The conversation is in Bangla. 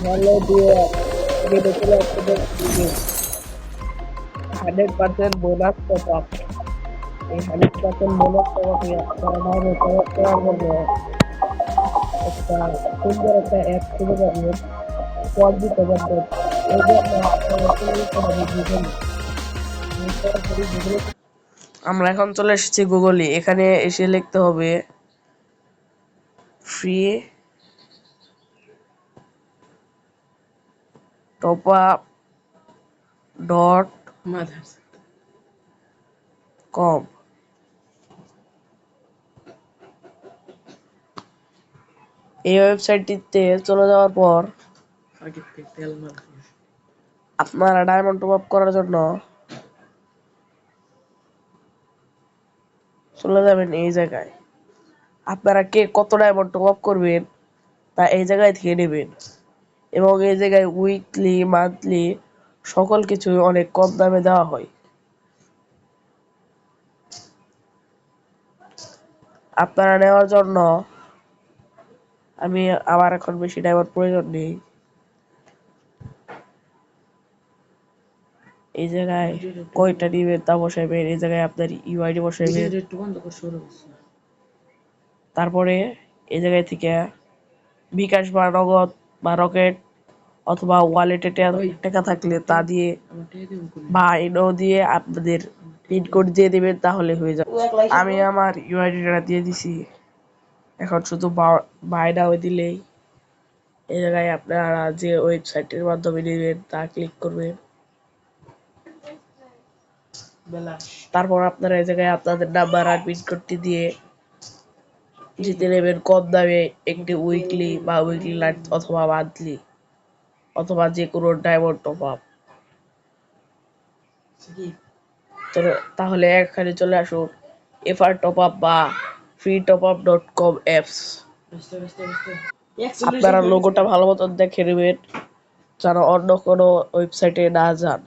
ভালো দিয়ে গেটে চলে আসতে 100% বোনাস টপ আপ। এই 100% বোনাস টপ আপ আপনারা ডাউনলোড করার জন্য একটা সুন্দর একটা অ্যাপ খুঁজে পাবেন, কল দিতে পারবেন। এই জন্য আপনারা চলে যেতে হবে গুগলে। সরাসরি গুগলে আমরা এখন চলে এসেছি গুগলে। এখানে এসে লিখতে হবে ফ্রি টপ আপ .com। এই ওয়েবসাইটটিতে চলে যাওয়ার পর আপনারা ডায়মন্ড টপ আপ করার জন্য চলে যাবেন এই জায়গায়। আপনারা কে কত ডায়মন্ড টপ আপ করবেন তা এই জায়গায় থেকে নেবেন, এবং এই জায়গায় উইকলি, মান্থলি সকল কিছু অনেক কম দামে দেওয়া হয়। আপনারা নেওয়ার জন্য আমার এখন বেশি ডায়মন্ড প্রয়োজন নেই। এই জায়গায় কয়টা নিবেন তা বসাইবেন, এই জায়গায় আপনার ইউআইডি বসাইবেন। তারপরে এই জায়গায় থেকে বিকাশ বা নগদ বা রকেট অথবা ওয়ালেটে টাকা থাকলে তা দিয়ে বা ইনো দিয়ে আপনাদের পিন কোড দিয়ে দিবেন, তাহলে হয়ে যাবে। আমি আমার ইউআইডিটা দিয়ে দিছি। এখন শুধু বাই নাও দিলেই এই জায়গায় আপনারা যে ওয়েবসাইটের মাধ্যমে নেবেন তা ক্লিক করবেন। তারপর আপনারা এই জায়গায় আপনাদের নাম্বার আর পিন কোডটি দিয়ে জিতে নেবেন কম দামে একটি উইকলি বা উইকলি লাইট অথবা মান্থলি অথবা যে কোনো ডায়মন্ড টপ আপ। তাহলে এখানে চলে আসুন এফআর টপ আপ বা freetopup.com অ্যাপস। আপনারা লোগোটা ভালো মতন দেখে নেবেন যেন অন্য কোনো ওয়েবসাইটে না যান।